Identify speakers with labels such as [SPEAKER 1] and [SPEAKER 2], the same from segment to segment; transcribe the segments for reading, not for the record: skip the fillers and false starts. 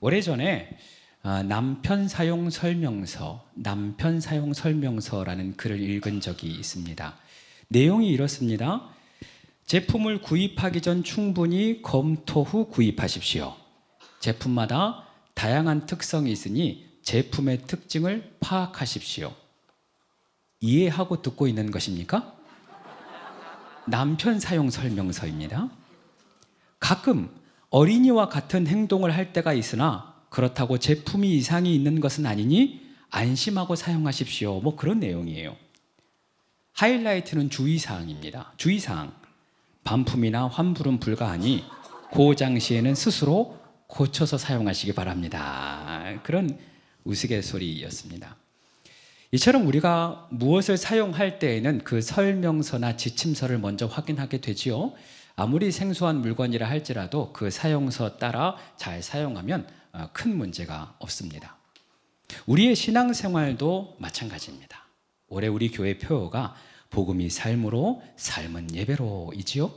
[SPEAKER 1] 오래전에 남편 사용 설명서라는 글을 읽은 적이 있습니다. 내용이 이렇습니다. 제품을 구입하기 전 충분히 검토 후 구입하십시오. 제품마다 다양한 특성이 있으니 제품의 특징을 파악하십시오. 이해하고 듣고 있는 것입니까? 남편 사용 설명서입니다. 가끔 어린이와 같은 행동을 할 때가 있으나 그렇다고 제품이 이상이 있는 것은 아니니 안심하고 사용하십시오. 뭐 그런 내용이에요. 하이라이트는 주의사항입니다. 주의사항. 반품이나 환불은 불가하니 고장 시에는 스스로 고쳐서 사용하시기 바랍니다. 그런 우스갯소리였습니다. 이처럼 우리가 무엇을 사용할 때에는 그 설명서나 지침서를 먼저 확인하게 되지요. 아무리 생소한 물건이라 할지라도 그 사용서 따라 잘 사용하면 큰 문제가 없습니다. 우리의 신앙생활도 마찬가지입니다. 올해 우리 교회 표어가 복음이 삶으로 삶은 예배로이지요.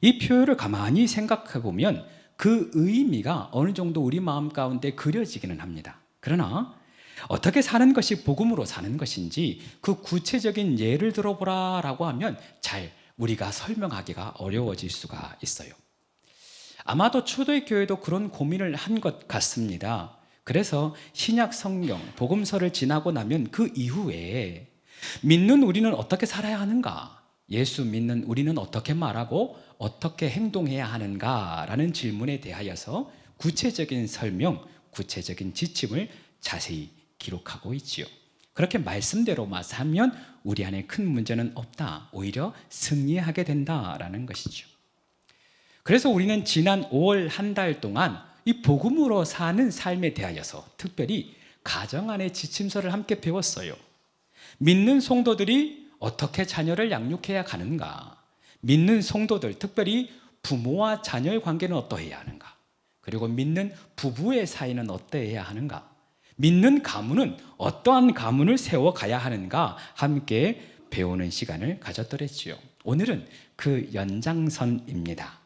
[SPEAKER 1] 이 표어를 가만히 생각해 보면 그 의미가 어느 정도 우리 마음 가운데 그려지기는 합니다. 그러나 어떻게 사는 것이 복음으로 사는 것인지 그 구체적인 예를 들어보라 라고 하면 잘 우리가 설명하기가 어려워질 수가 있어요. 아마도 초대의 교회도 그런 고민을 한 것 같습니다. 그래서 신약 성경, 복음서를 지나고 나면 그 이후에 믿는 우리는 어떻게 살아야 하는가? 예수 믿는 우리는 어떻게 말하고 어떻게 행동해야 하는가? 라는 질문에 대하여서 구체적인 설명, 구체적인 지침을 자세히 기록하고 있지요. 그렇게 말씀대로만 살면 우리 안에 큰 문제는 없다. 오히려 승리하게 된다라는 것이죠. 그래서 우리는 지난 5월 한 달 동안 이 복음으로 사는 삶에 대하여서 특별히 가정 안의 지침서를 함께 배웠어요. 믿는 성도들이 어떻게 자녀를 양육해야 가는가? 믿는 성도들, 특별히 부모와 자녀의 관계는 어떠해야 하는가? 그리고 믿는 부부의 사이는 어떠해야 하는가? 믿는 가문은 어떠한 가문을 세워가야 하는가 함께 배우는 시간을 가졌더랬지요. 오늘은 그 연장선입니다.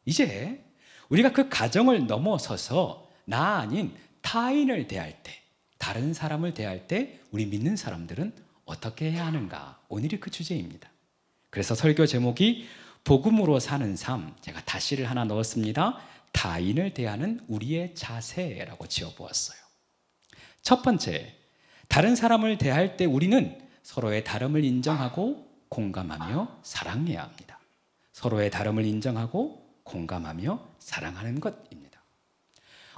[SPEAKER 1] 이제 우리가 그 가정을 넘어서서 나 아닌 타인을 대할 때, 다른 사람을 대할 때 우리 믿는 사람들은 어떻게 해야 하는가? 오늘이 그 주제입니다. 그래서 설교 제목이 복음으로 사는 삶, 제가 다시를 하나 넣었습니다. 타인을 대하는 우리의 자세라고 지어보았어요. 첫 번째, 다른 사람을 대할 때 우리는 서로의 다름을 인정하고 공감하며 사랑해야 합니다. 서로의 다름을 인정하고 공감하며 사랑하는 것입니다.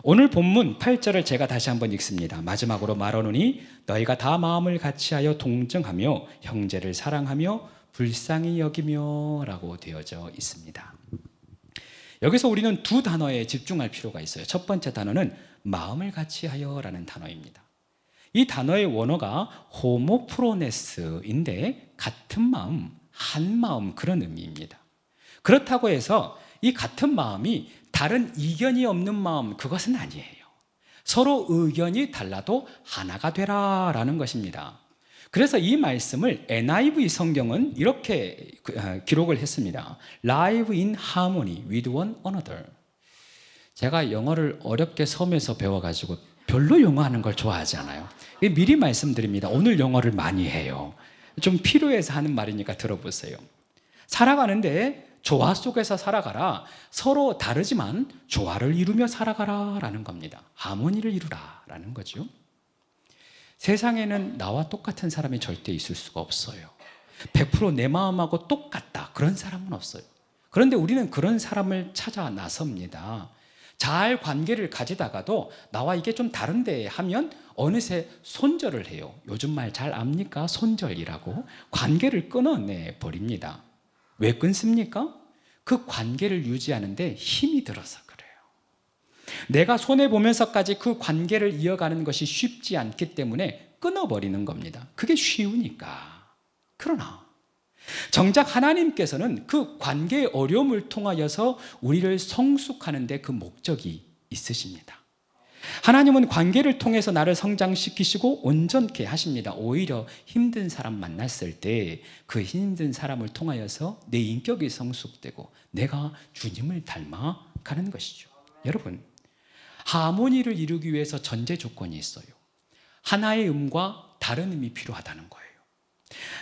[SPEAKER 1] 오늘 본문 8절을 제가 다시 한번 읽습니다. 마지막으로 말하노니 너희가 다 마음을 같이하여 동정하며 형제를 사랑하며 불쌍히 여기며 라고 되어져 있습니다. 여기서 우리는 두 단어에 집중할 필요가 있어요. 첫 번째 단어는 마음을 같이하여 라는 단어입니다. 이 단어의 원어가 호모프로네스인데 같은 마음, 한 마음 그런 의미입니다. 그렇다고 해서 이 같은 마음이 다른 이견이 없는 마음, 그것은 아니에요. 서로 의견이 달라도 하나가 되라 라는 것입니다. 그래서 이 말씀을 NIV 성경은 이렇게 기록을 했습니다. Live in harmony with one another. 제가 영어를 어렵게 섬에서 배워가지고 별로 영어 하는 걸 좋아하지 않아요. 미리 말씀드립니다. 오늘 영어를 많이 해요. 좀 필요해서 하는 말이니까 들어보세요. 살아가는데 조화 속에서 살아가라. 서로 다르지만 조화를 이루며 살아가라 라는 겁니다. 하모니를 이루라 라는 거죠. 세상에는 나와 똑같은 사람이 절대 있을 수가 없어요. 100% 내 마음하고 똑같다 그런 사람은 없어요. 그런데 우리는 그런 사람을 찾아 나섭니다. 잘 관계를 가지다가도 나와 이게 좀 다른데 하면 어느새 손절을 해요. 요즘 말 잘 압니까? 손절이라고. 관계를 끊어내 버립니다. 왜 끊습니까? 그 관계를 유지하는데 힘이 들어서 그래요. 내가 손해보면서까지 그 관계를 이어가는 것이 쉽지 않기 때문에 끊어버리는 겁니다. 그게 쉬우니까. 그러나 정작 하나님께서는 그 관계의 어려움을 통하여서 우리를 성숙하는 데 그 목적이 있으십니다. 하나님은 관계를 통해서 나를 성장시키시고 온전케 하십니다. 오히려 힘든 사람 만났을 때 그 힘든 사람을 통하여서 내 인격이 성숙되고 내가 주님을 닮아가는 것이죠. 여러분, 하모니를 이루기 위해서 전제 조건이 있어요. 하나의 음과 다른 음이 필요하다는 거예요.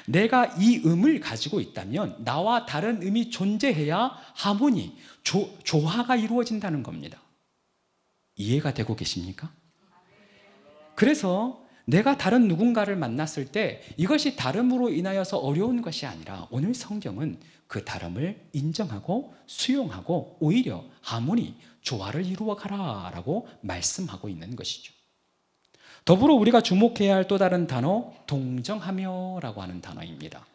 [SPEAKER 1] 내가 이 음을 가지고 있다면 나와 다른 음이 존재해야 하모니, 조화가 이루어진다는 겁니다. 이해가 되고 계십니까? 그래서 내가 다른 누군가를 만났을 때 이것이 다름으로 인하여서 어려운 것이 아니라 오늘 성경은 그 다름을 인정하고 수용하고 오히려 하모니, 조화를 이루어 가라라고 말씀하고 있는 것이죠. 더불어 우리가 주목해야 할 또 다른 단어, 동정하며라고 하는 단어입니다.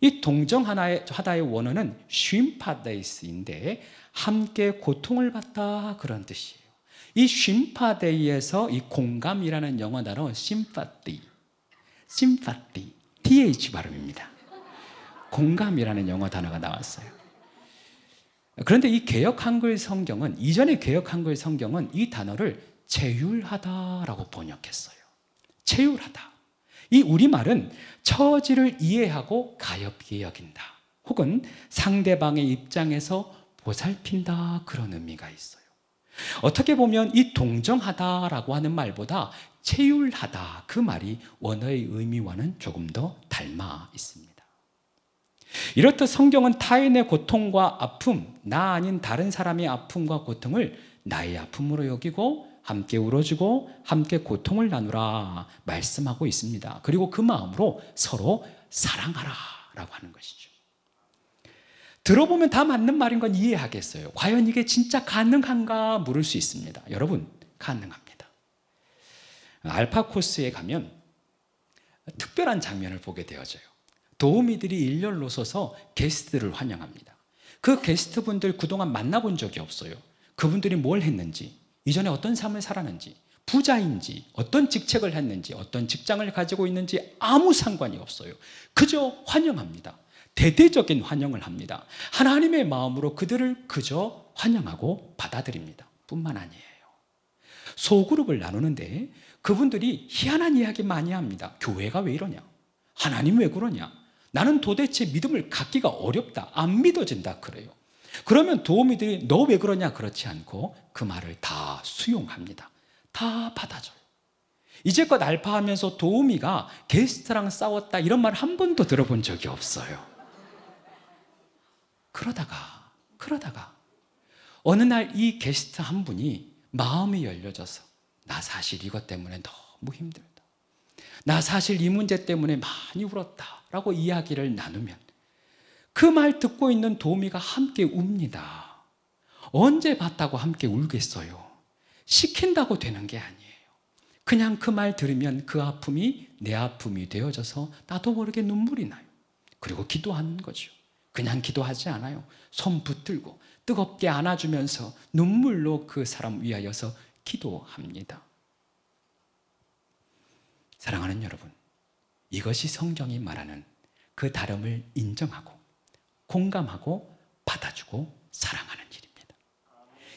[SPEAKER 1] 이 동정하다의 원어는 쉼파데이스인데 함께 고통을 받다 그런 뜻이에요. 이 쉼파데이에서 이 공감이라는 영어 단어 sympathy, th 발음입니다. 공감이라는 영어 단어가 나왔어요. 그런데 이 개역 한글 성경은, 이전의 개역 한글 성경은 이 단어를 체휼하다라고 번역했어요. 체휼하다. 이 우리말은 처지를 이해하고 가엾게 여긴다, 혹은 상대방의 입장에서 보살핀다, 그런 의미가 있어요. 어떻게 보면 이 동정하다라고 하는 말보다 체휼하다, 그 말이 원어의 의미와는 조금 더 닮아 있습니다. 이렇듯 성경은 타인의 고통과 아픔, 나 아닌 다른 사람의 아픔과 고통을 나의 아픔으로 여기고 함께 울어주고 함께 고통을 나누라 말씀하고 있습니다. 그리고 그 마음으로 서로 사랑하라 라고 하는 것이죠. 들어보면 다 맞는 말인 건 이해하겠어요. 과연 이게 진짜 가능한가 물을 수 있습니다. 여러분, 가능합니다. 알파 코스에 가면 특별한 장면을 보게 되어져요. 도우미들이 일렬로 서서 게스트를 환영합니다. 그 게스트분들 그동안 만나본 적이 없어요. 그분들이 뭘 했는지, 이전에 어떤 삶을 살았는지, 부자인지, 어떤 직책을 했는지, 어떤 직장을 가지고 있는지 아무 상관이 없어요. 그저 환영합니다. 대대적인 환영을 합니다. 하나님의 마음으로 그들을 그저 환영하고 받아들입니다. 뿐만 아니에요. 소그룹을 나누는데 그분들이 희한한 이야기 많이 합니다. 교회가 왜 이러냐? 하나님 왜 그러냐? 나는 도대체 믿음을 갖기가 어렵다, 안 믿어진다 그래요. 그러면 도우미들이 너 왜 그러냐 그렇지 않고 그 말을 다 수용합니다. 다 받아줘요. 이제껏 알파하면서 도우미가 게스트랑 싸웠다 이런 말 한 번도 들어본 적이 없어요. 그러다가 어느 날 이 게스트 한 분이 마음이 열려져서 나 사실 이것 때문에 너무 힘들다, 나 사실 이 문제 때문에 많이 울었다 라고 이야기를 나누면 그 말 듣고 있는 도우미가 함께 웁니다. 언제 봤다고 함께 울겠어요? 시킨다고 되는 게 아니에요. 그냥 그 말 들으면 그 아픔이 내 아픔이 되어져서 나도 모르게 눈물이 나요. 그리고 기도하는 거죠. 그냥 기도하지 않아요. 손 붙들고 뜨겁게 안아주면서 눈물로 그 사람 위하여서 기도합니다. 사랑하는 여러분, 이것이 성경이 말하는 그 다름을 인정하고 공감하고 받아주고 사랑하는 일입니다.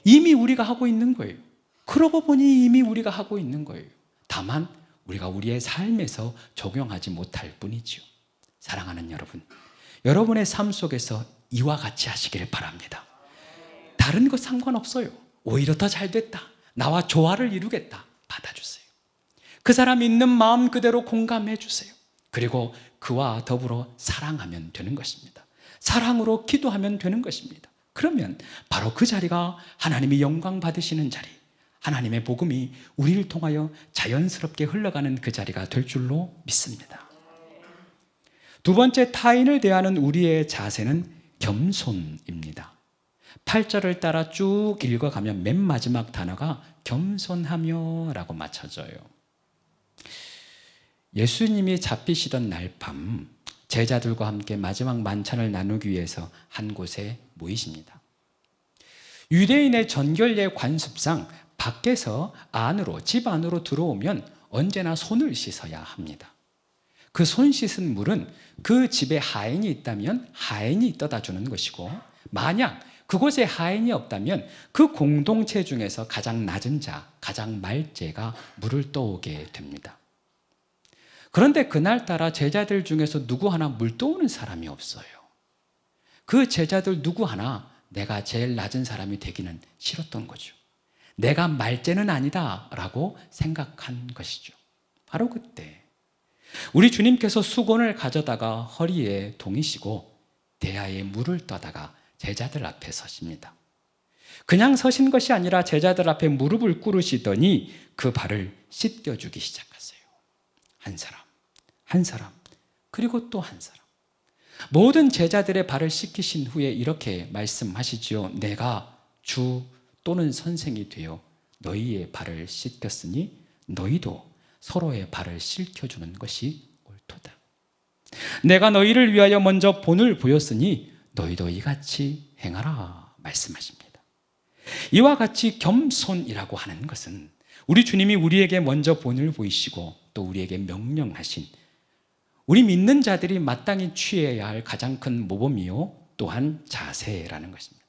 [SPEAKER 1] 이미 우리가 하고 있는 거예요. 그러고 보니 이미 우리가 하고 있는 거예요. 다만 우리가 우리의 삶에서 적용하지 못할 뿐이죠. 사랑하는 여러분, 여러분의 삶 속에서 이와 같이 하시길 바랍니다. 다른 것 상관없어요. 오히려 더 잘 됐다, 나와 조화를 이루겠다, 받아주세요. 그 사람이 있는 마음 그대로 공감해 주세요. 그리고 그와 더불어 사랑하면 되는 것입니다. 사랑으로 기도하면 되는 것입니다. 그러면 바로 그 자리가 하나님이 영광 받으시는 자리, 하나님의 복음이 우리를 통하여 자연스럽게 흘러가는 그 자리가 될 줄로 믿습니다. 두 번째, 타인을 대하는 우리의 자세는 겸손입니다. 8절을 따라 쭉 읽어가면 맨 마지막 단어가 겸손하며 라고 맞춰져요. 예수님이 잡히시던 날 밤 제자들과 함께 마지막 만찬을 나누기 위해서 한 곳에 모이십니다. 유대인의 전결례 관습상 밖에서 안으로, 집 안으로 들어오면 언제나 손을 씻어야 합니다. 그 손 씻은 물은 그 집에 하인이 있다면 하인이 떠다 주는 것이고, 만약 그곳에 하인이 없다면 그 공동체 중에서 가장 낮은 자, 가장 말제가 물을 떠오게 됩니다. 그런데 그날따라 제자들 중에서 누구 하나 물 떠오는 사람이 없어요. 그 제자들 누구 하나 내가 제일 낮은 사람이 되기는 싫었던 거죠. 내가 말죄는 아니다 라고 생각한 것이죠. 바로 그때 우리 주님께서 수건을 가져다가 허리에 동이시고 대야에 물을 떠다가 제자들 앞에 서십니다. 그냥 서신 것이 아니라 제자들 앞에 무릎을 꿇으시더니 그 발을 씻겨주기 시작하세요. 한 사람, 한 사람, 그리고 또 한 사람. 모든 제자들의 발을 씻기신 후에 이렇게 말씀하시지요. 내가 주 또는 선생이 되어 너희의 발을 씻겼으니 너희도 서로의 발을 씻겨주는 것이 옳도다. 내가 너희를 위하여 먼저 본을 보였으니 너희도 이같이 행하라 말씀하십니다. 이와 같이 겸손이라고 하는 것은 우리 주님이 우리에게 먼저 본을 보이시고 또 우리에게 명령하신 우리 믿는 자들이 마땅히 취해야 할 가장 큰 모범이요 또한 자세라는 것입니다.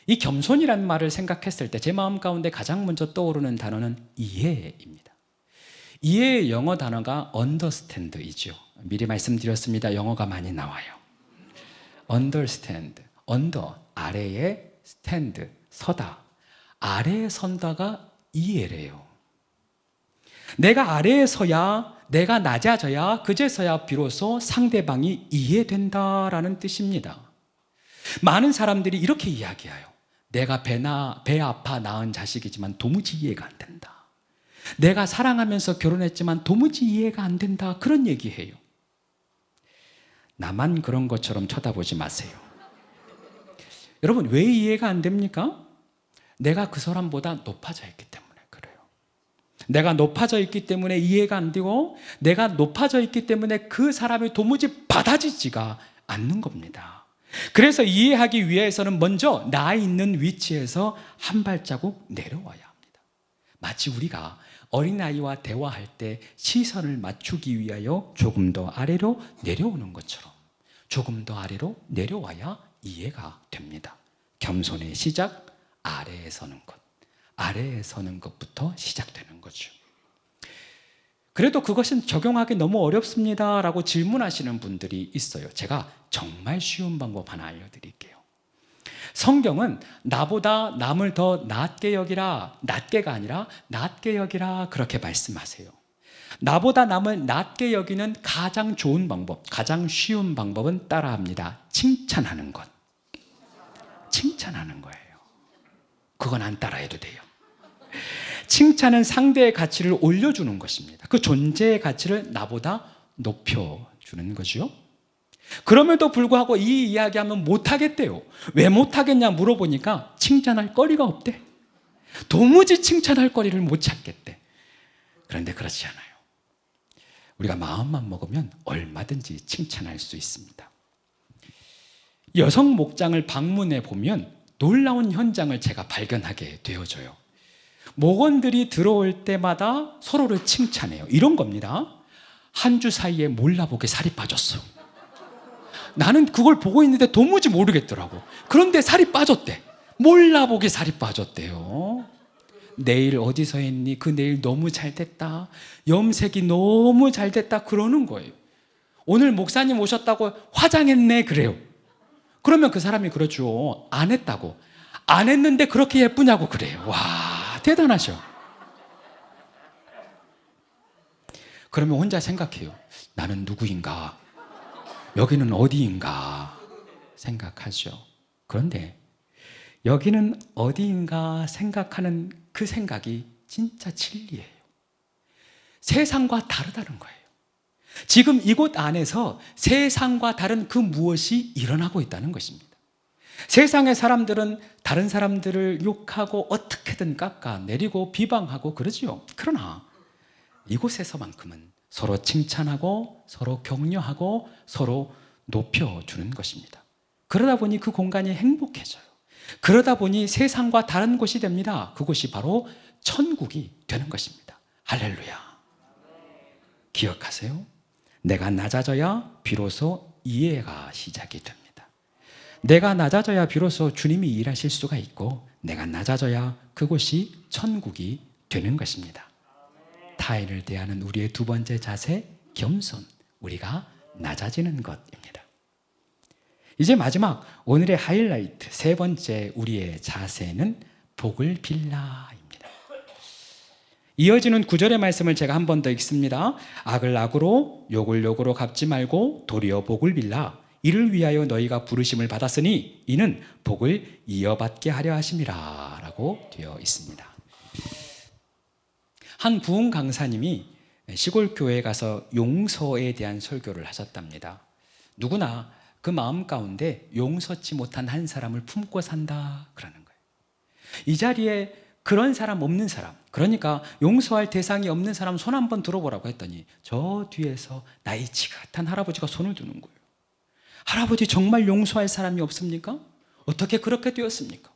[SPEAKER 1] 이 겸손이라는 말을 생각했을 때 제 마음 가운데 가장 먼저 떠오르는 단어는 이해입니다. 이해의 영어 단어가 understand이죠. 미리 말씀드렸습니다. 영어가 많이 나와요. understand, under, 아래에 stand, 서다. 아래에 선다가 이해래요. 내가 아래에 서야, 내가 낮아져야, 그제서야 비로소 상대방이 이해된다라는 뜻입니다. 많은 사람들이 이렇게 이야기해요. 내가 배 아파 낳은 자식이지만 도무지 이해가 안 된다. 내가 사랑하면서 결혼했지만 도무지 이해가 안 된다. 그런 얘기해요. 나만 그런 것처럼 쳐다보지 마세요. 여러분, 왜 이해가 안 됩니까? 내가 그 사람보다 높아져 있기 때문에 그래요. 내가 높아져 있기 때문에 이해가 안 되고, 내가 높아져 있기 때문에 그 사람이 도무지 받아지지가 않는 겁니다. 그래서 이해하기 위해서는 먼저 나 있는 위치에서 한 발자국 내려와야 합니다. 마치 우리가 어린아이와 대화할 때 시선을 맞추기 위하여 조금 더 아래로 내려오는 것처럼 조금 더 아래로 내려와야 이해가 됩니다. 겸손의 시작, 아래에 서는 것. 아래에 서는 것부터 시작되는 거죠. 그래도 그것은 적용하기 너무 어렵습니다 라고 질문하시는 분들이 있어요. 제가 정말 쉬운 방법 하나 알려드릴게요. 성경은 나보다 남을 더 낮게 여기라, 낮게가 아니라 낮게 여기라 그렇게 말씀하세요. 나보다 남을 낮게 여기는 가장 좋은 방법, 가장 쉬운 방법은 따라합니다. 칭찬하는 것. 칭찬하는 거예요. 그건 안 따라해도 돼요. 칭찬은 상대의 가치를 올려주는 것입니다. 그 존재의 가치를 나보다 높여주는 거죠. 그럼에도 불구하고 이 이야기하면 못하겠대요. 왜 못하겠냐 물어보니까 칭찬할 거리가 없대. 도무지 칭찬할 거리를 못 찾겠대. 그런데 그렇지 않아요. 우리가 마음만 먹으면 얼마든지 칭찬할 수 있습니다. 여성 목장을 방문해 보면 놀라운 현장을 제가 발견하게 되어져요. 목원들이 들어올 때마다 서로를 칭찬해요. 이런 겁니다. 한 주 사이에 몰라보게 살이 빠졌어. 나는 그걸 보고 있는데 도무지 모르겠더라고. 그런데 살이 빠졌대. 몰라보게 살이 빠졌대요. 내일 어디서 했니? 그 내일 너무 잘 됐다. 염색이 너무 잘 됐다. 그러는 거예요. 오늘 목사님 오셨다고 화장했네. 그래요. 그러면 그 사람이 그러죠. 안 했다고. 안 했는데 그렇게 예쁘냐고 그래요. 와, 대단하죠. 그러면 혼자 생각해요. 나는 누구인가? 여기는 어디인가? 생각하죠. 그런데 여기는 어디인가 생각하는 그 생각이 진짜 진리예요. 세상과 다르다는 거예요. 지금 이곳 안에서 세상과 다른 그 무엇이 일어나고 있다는 것입니다. 세상의 사람들은 다른 사람들을 욕하고 어떻게든 깎아내리고 비방하고 그러지요. 그러나 이곳에서만큼은 서로 칭찬하고 서로 격려하고 서로 높여주는 것입니다. 그러다 보니 그 공간이 행복해져요. 그러다 보니 세상과 다른 곳이 됩니다. 그곳이 바로 천국이 되는 것입니다. 할렐루야. 기억하세요. 내가 낮아져야 비로소 이해가 시작이 됩니다. 내가 낮아져야 비로소 주님이 일하실 수가 있고, 내가 낮아져야 그곳이 천국이 되는 것입니다. 타인을 대하는 우리의 두 번째 자세, 겸손. 우리가 낮아지는 것입니다. 이제 마지막 오늘의 하이라이트, 세 번째 우리의 자세는 복을 빌라입니다. 이어지는 9절의 말씀을 제가 한 번 더 읽습니다. 악을 악으로 욕을 욕으로 갚지 말고 도리어 복을 빌라. 이를 위하여 너희가 부르심을 받았으니 이는 복을 이어받게 하려 하심이라 라고 되어 있습니다. 한 부흥 강사님이 시골 교회에 가서 용서에 대한 설교를 하셨답니다. 누구나 그 마음 가운데 용서치 못한 한 사람을 품고 산다 그러는 거예요. 이 자리에 그런 사람 없는 사람, 그러니까 용서할 대상이 없는 사람 손 한번 들어보라고 했더니 저 뒤에서 나이 지긋한 할아버지가 손을 드는 거예요. 할아버지 정말 용서할 사람이 없습니까? 어떻게 그렇게 되었습니까?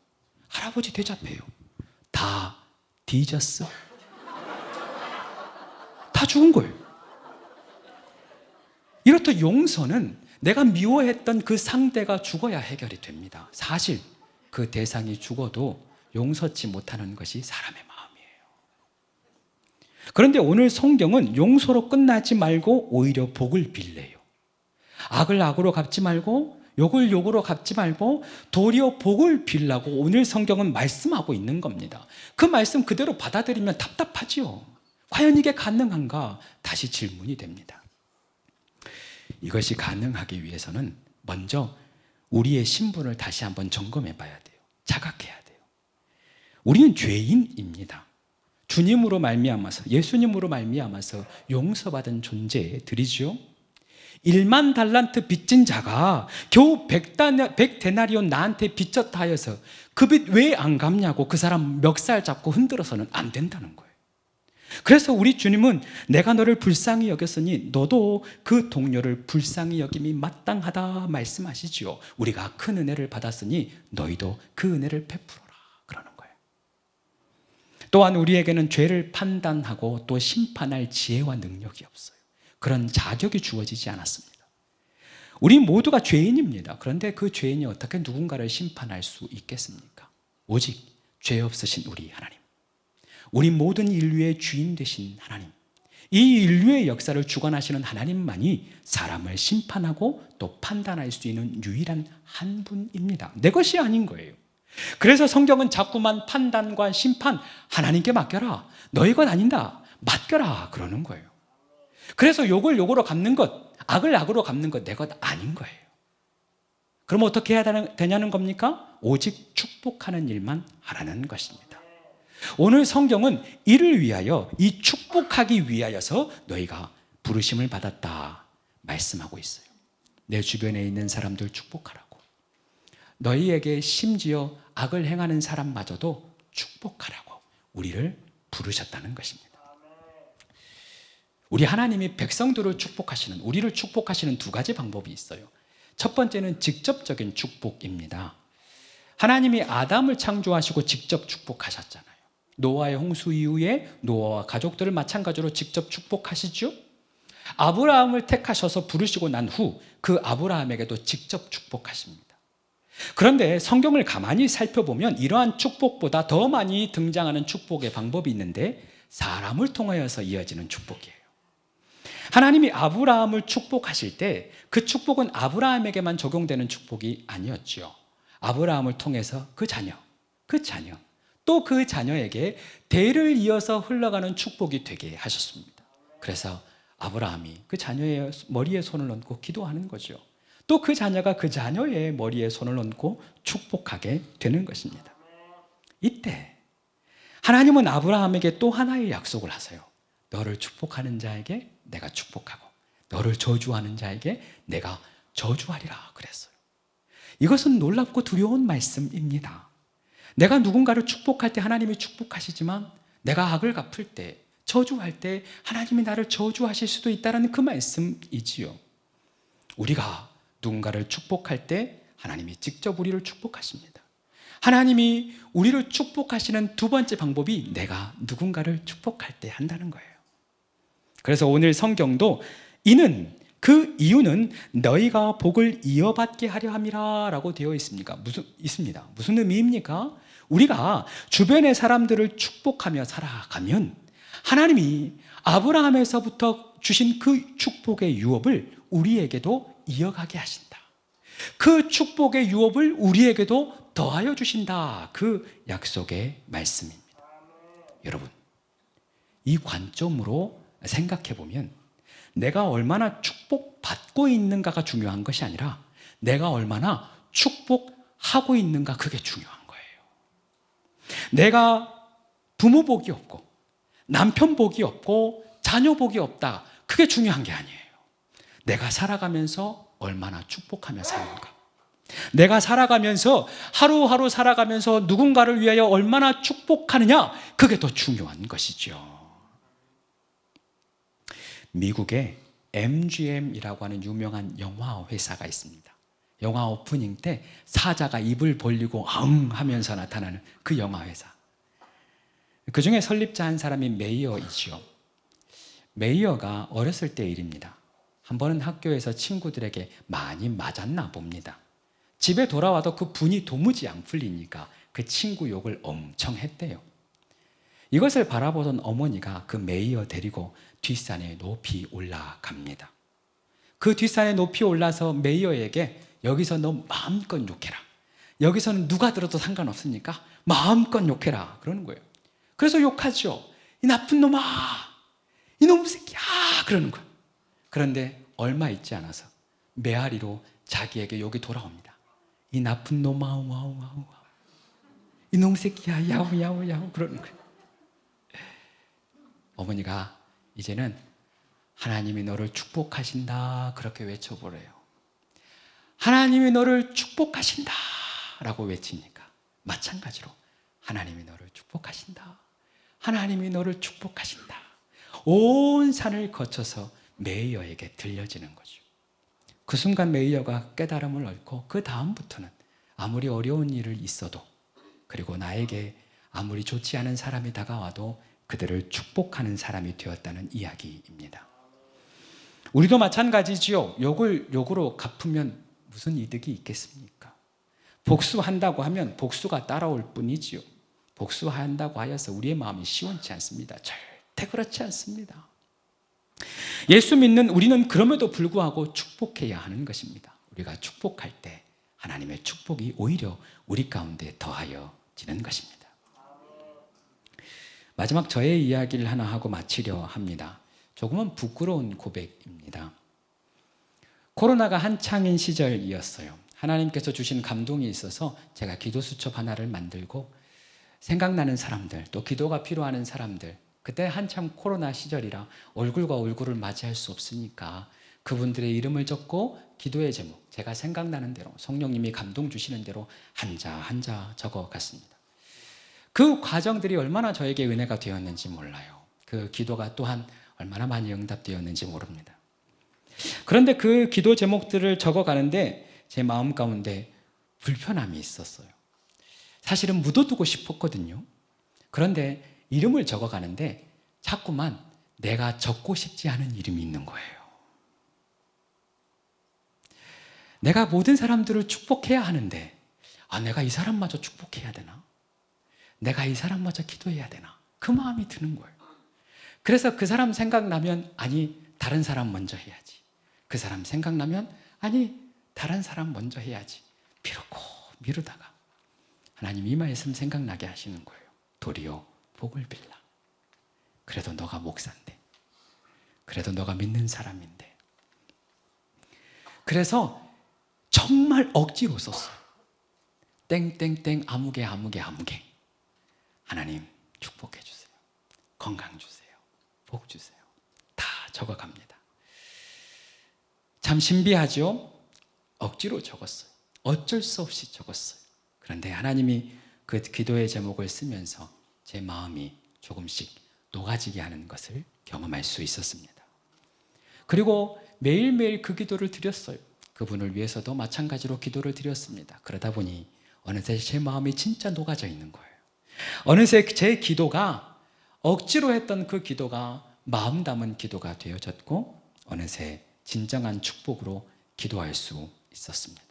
[SPEAKER 1] 할아버지 대답해요. 다 뒤졌어. 다 죽은 거예요. 이렇듯 용서는 내가 미워했던 그 상대가 죽어야 해결이 됩니다. 사실 그 대상이 죽어도 용서치 못하는 것이 사람의 마음이에요. 그런데 오늘 성경은 용서로 끝나지 말고 오히려 복을 빌래요. 악을 악으로 갚지 말고 욕을 욕으로 갚지 말고 도리어 복을 빌라고 오늘 성경은 말씀하고 있는 겁니다. 그 말씀 그대로 받아들이면 답답하지요. 과연 이게 가능한가? 다시 질문이 됩니다. 이것이 가능하기 위해서는 먼저 우리의 신분을 다시 한번 점검해 봐야 돼요. 자각해야 돼요. 우리는 죄인입니다. 주님으로 말미암아서, 예수님으로 말미암아서 용서받은 존재들이죠. 1만 달란트 빚진 자가 겨우 100데나리온 나한테 빚졌다 하여서 그 빚 왜 안 갚냐고 그 사람 멱살 잡고 흔들어서는 안 된다는 거예요. 그래서 우리 주님은 내가 너를 불쌍히 여겼으니 너도 그 동료를 불쌍히 여김이 마땅하다 말씀하시지요. 우리가 큰 은혜를 받았으니 너희도 그 은혜를 베풀어라 그러는 거예요. 또한 우리에게는 죄를 판단하고 또 심판할 지혜와 능력이 없어요. 그런 자격이 주어지지 않았습니다. 우리 모두가 죄인입니다. 그런데 그 죄인이 어떻게 누군가를 심판할 수 있겠습니까? 오직 죄 없으신 우리 하나님, 우리 모든 인류의 주인 되신 하나님, 이 인류의 역사를 주관하시는 하나님만이 사람을 심판하고 또 판단할 수 있는 유일한 한 분입니다. 내 것이 아닌 거예요. 그래서 성경은 자꾸만 판단과 심판 하나님께 맡겨라, 너희 것 아닌다, 맡겨라 그러는 거예요. 그래서 욕을 욕으로 갚는 것, 악을 악으로 갚는 것 내 것 아닌 거예요. 그럼 어떻게 해야 되냐는 겁니까? 오직 축복하는 일만 하라는 것입니다. 오늘 성경은 이를 위하여, 이 축복하기 위하여서 너희가 부르심을 받았다 말씀하고 있어요. 내 주변에 있는 사람들 축복하라고, 너희에게 심지어 악을 행하는 사람마저도 축복하라고 우리를 부르셨다는 것입니다. 우리 하나님이 백성들을 축복하시는, 우리를 축복하시는 두 가지 방법이 있어요. 첫 번째는 직접적인 축복입니다. 하나님이 아담을 창조하시고 직접 축복하셨잖아요. 노아의 홍수 이후에 노아와 가족들을 마찬가지로 직접 축복하시죠. 아브라함을 택하셔서 부르시고 난 후 그 아브라함에게도 직접 축복하십니다. 그런데 성경을 가만히 살펴보면 이러한 축복보다 더 많이 등장하는 축복의 방법이 있는데 사람을 통하여서 이어지는 축복이에요. 하나님이 아브라함을 축복하실 때 그 축복은 아브라함에게만 적용되는 축복이 아니었죠. 아브라함을 통해서 그 자녀, 또 그 자녀에게 대를 이어서 흘러가는 축복이 되게 하셨습니다. 그래서 아브라함이 그 자녀의 머리에 손을 얹고 기도하는 거죠. 또 그 자녀가 그 자녀의 머리에 손을 얹고 축복하게 되는 것입니다. 이때 하나님은 아브라함에게 또 하나의 약속을 하세요. 너를 축복하는 자에게 내가 축복하고 너를 저주하는 자에게 내가 저주하리라 그랬어요. 이것은 놀랍고 두려운 말씀입니다. 내가 누군가를 축복할 때 하나님이 축복하시지만 내가 악을 갚을 때, 저주할 때 하나님이 나를 저주하실 수도 있다는 그 말씀이지요. 우리가 누군가를 축복할 때 하나님이 직접 우리를 축복하십니다. 하나님이 우리를 축복하시는 두 번째 방법이 내가 누군가를 축복할 때 한다는 거예요. 그래서 오늘 성경도 그 이유는 너희가 복을 이어받게 하려 함이라 라고 되어 있습니다. 무슨 의미입니까? 우리가 주변의 사람들을 축복하며 살아가면 하나님이 아브라함에서부터 주신 그 축복의 유업을 우리에게도 이어가게 하신다. 그 축복의 유업을 우리에게도 더하여 주신다. 그 약속의 말씀입니다. 여러분, 이 관점으로 생각해 보면 내가 얼마나 축복받고 있는가가 중요한 것이 아니라 내가 얼마나 축복하고 있는가, 그게 중요한 거예요. 내가 부모 복이 없고 남편 복이 없고 자녀 복이 없다, 그게 중요한 게 아니에요. 내가 살아가면서 얼마나 축복하며 사는가, 내가 살아가면서 하루하루 살아가면서 누군가를 위하여 얼마나 축복하느냐, 그게 더 중요한 것이죠. 미국에 MGM이라고 하는 유명한 영화 회사가 있습니다. 영화 오프닝 때 사자가 입을 벌리고 앙 하면서 나타나는 그 영화 회사. 그 중에 설립자 한 사람이 메이어이지요. 메이어가 어렸을 때 일입니다. 한 번은 학교에서 친구들에게 많이 맞았나 봅니다. 집에 돌아와도 그 분이 도무지 안 풀리니까 그 친구 욕을 엄청 했대요. 이것을 바라보던 어머니가 그 메이어 데리고 뒷산에 높이 올라갑니다. 그 뒷산에 높이 올라서 메이어에게 여기서 너 마음껏 욕해라. 여기서는 누가 들어도 상관없으니까 마음껏 욕해라. 그러는 거예요. 그래서 욕하죠. 이 나쁜 놈아, 이놈 새끼야, 그러는 거예요. 그런데 얼마 있지 않아서 메아리로 자기에게 욕이 돌아옵니다. 이 나쁜 놈아, 와우, 이놈 새끼야, 야우, 그러는 거예요. 어머니가 이제는 하나님이 너를 축복하신다, 그렇게 외쳐보래요. 하나님이 너를 축복하신다 라고 외치니까 마찬가지로 하나님이 너를 축복하신다, 하나님이 너를 축복하신다, 온 산을 거쳐서 메이어에게 들려지는 거죠. 그 순간 메이어가 깨달음을 얻고 그 다음부터는 아무리 어려운 일을 있어도, 그리고 나에게 아무리 좋지 않은 사람이 다가와도 그들을 축복하는 사람이 되었다는 이야기입니다. 우리도 마찬가지지요. 욕을 욕으로 갚으면 무슨 이득이 있겠습니까? 복수한다고 하면 복수가 따라올 뿐이지요. 복수한다고 하여서 우리의 마음이 시원치 않습니다. 절대 그렇지 않습니다. 예수 믿는 우리는 그럼에도 불구하고 축복해야 하는 것입니다. 우리가 축복할 때 하나님의 축복이 오히려 우리 가운데 더하여지는 것입니다. 마지막 저의 이야기를 하나 하고 마치려 합니다. 조금은 부끄러운 고백입니다. 코로나가 한창인 시절이었어요. 하나님께서 주신 감동이 있어서 제가 기도 수첩 하나를 만들고 생각나는 사람들, 또 기도가 필요한 사람들, 그때 한참 코로나 시절이라 얼굴과 얼굴을 맞이할 수 없으니까 그분들의 이름을 적고 기도의 제목, 제가 생각나는 대로 성령님이 감동 주시는 대로 한자 적어갔습니다. 그 과정들이 얼마나 저에게 은혜가 되었는지 몰라요. 그 기도가 또한 얼마나 많이 응답되었는지 모릅니다. 그런데 그 기도 제목들을 적어가는데 제 마음 가운데 불편함이 있었어요. 사실은 묻어두고 싶었거든요. 그런데 이름을 적어가는데 자꾸만 내가 적고 싶지 않은 이름이 있는 거예요. 내가 모든 사람들을 축복해야 하는데 내가 이 사람마저 축복해야 되나? 내가 이 사람마저 기도해야 되나? 그 마음이 드는 거예요. 그래서 그 사람 생각나면 다른 사람 먼저 해야지. 그 사람 생각나면 다른 사람 먼저 해야지. 미루다가 하나님 이 말씀 생각나게 하시는 거예요. 도리어 복을 빌라. 그래도 너가 목사인데, 그래도 너가 믿는 사람인데. 그래서 정말 억지로 썼어요. 땡땡땡 아무개. 하나님 축복해 주세요. 건강 주세요. 복 주세요. 다 적어갑니다. 참 신비하죠? 억지로 적었어요. 어쩔 수 없이 적었어요. 그런데 하나님이 그 기도의 제목을 쓰면서 제 마음이 조금씩 녹아지게 하는 것을 경험할 수 있었습니다. 그리고 매일매일 그 기도를 드렸어요. 그분을 위해서도 마찬가지로 기도를 드렸습니다. 그러다 보니 어느새 제 마음이 진짜 녹아져 있는 거예요. 어느새 제 기도가, 억지로 했던 그 기도가 마음 담은 기도가 되어졌고 어느새 진정한 축복으로 기도할 수 있었습니다.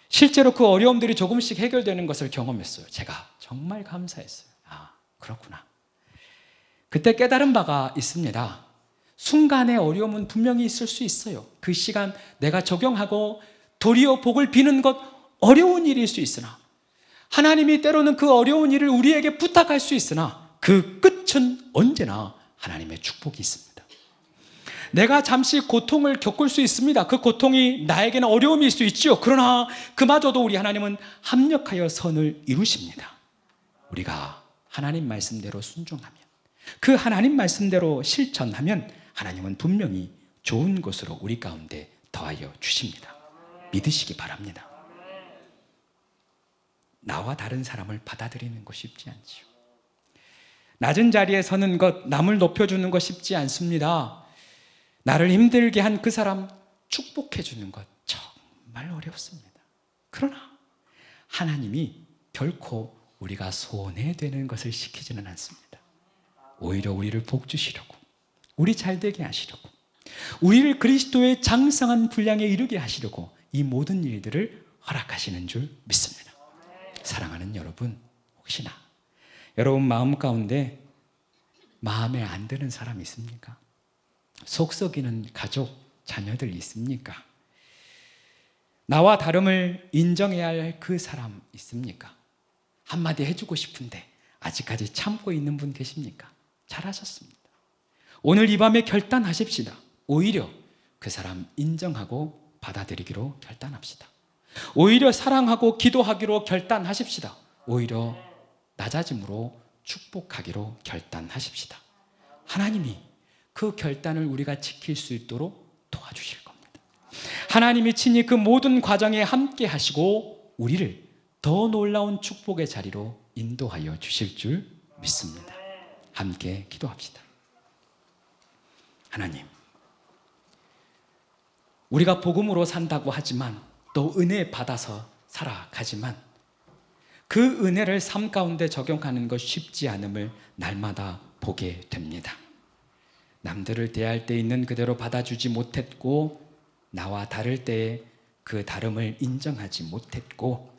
[SPEAKER 1] 실제로 그 어려움들이 조금씩 해결되는 것을 경험했어요. 제가 정말 감사했어요. 그렇구나. 그때 깨달은 바가 있습니다. 순간의 어려움은 분명히 있을 수 있어요. 그 시간 내가 적용하고 도리어 복을 비는 것 어려운 일일 수 있으나, 하나님이 때로는 그 어려운 일을 우리에게 부탁할 수 있으나 그 끝은 언제나 하나님의 축복이 있습니다. 내가 잠시 고통을 겪을 수 있습니다. 그 고통이 나에게는 어려움일 수 있지요. 그러나 그마저도 우리 하나님은 합력하여 선을 이루십니다. 우리가 하나님 말씀대로 순종하면, 그 하나님 말씀대로 실천하면 하나님은 분명히 좋은 것으로 우리 가운데 더하여 주십니다. 믿으시기 바랍니다. 나와 다른 사람을 받아들이는 것 쉽지 않지요. 낮은 자리에 서는 것, 남을 높여주는 것 쉽지 않습니다. 나를 힘들게 한 그 사람 축복해 주는 것 정말 어렵습니다. 그러나 하나님이 결코 우리가 손해되는 것을 시키지는 않습니다. 오히려 우리를 복 주시려고, 우리 잘되게 하시려고, 우리를 그리스도의 장성한 분량에 이르게 하시려고 이 모든 일들을 허락하시는 줄 믿습니다. 사랑하는 여러분, 혹시나 여러분 마음 가운데 마음에 안 드는 사람 있습니까? 속 썩이는 가족, 자녀들 있습니까? 나와 다름을 인정해야 할 그 사람 있습니까? 한마디 해주고 싶은데 아직까지 참고 있는 분 계십니까? 잘하셨습니다. 오늘 이 밤에 결단하십시다. 오히려 그 사람 인정하고 받아들이기로 결단합시다. 오히려 사랑하고 기도하기로 결단하십시다. 오히려 낮아짐으로 축복하기로 결단하십시다. 하나님이 그 결단을 우리가 지킬 수 있도록 도와주실 겁니다. 하나님이 친히 그 모든 과정에 함께 하시고 우리를 더 놀라운 축복의 자리로 인도하여 주실 줄 믿습니다. 함께 기도합시다. 하나님, 우리가 복음으로 산다고 하지만 또 은혜 받아서 살아가지만 그 은혜를 삶 가운데 적용하는 것 쉽지 않음을 날마다 보게 됩니다. 남들을 대할 때 있는 그대로 받아주지 못했고, 나와 다를 때에 그 다름을 인정하지 못했고,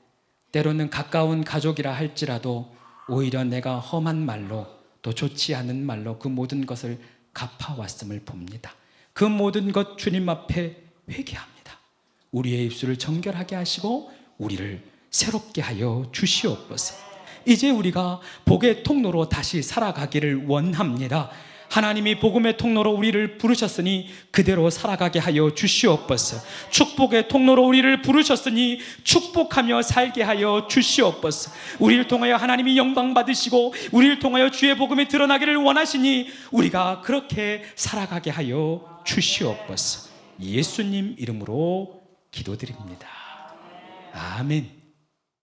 [SPEAKER 1] 때로는 가까운 가족이라 할지라도 오히려 내가 험한 말로, 또 좋지 않은 말로 그 모든 것을 갚아왔음을 봅니다. 그 모든 것 주님 앞에 회개합니다. 우리의 입술을 정결하게 하시고 우리를 새롭게 하여 주시옵소서. 이제 우리가 복의 통로로 다시 살아가기를 원합니다. 하나님이 복음의 통로로 우리를 부르셨으니 그대로 살아가게 하여 주시옵소서. 축복의 통로로 우리를 부르셨으니 축복하며 살게 하여 주시옵소서. 우리를 통하여 하나님이 영광 받으시고 우리를 통하여 주의 복음이 드러나기를 원하시니 우리가 그렇게 살아가게 하여 주시옵소서. 예수님 이름으로 기도드립니다. 아멘.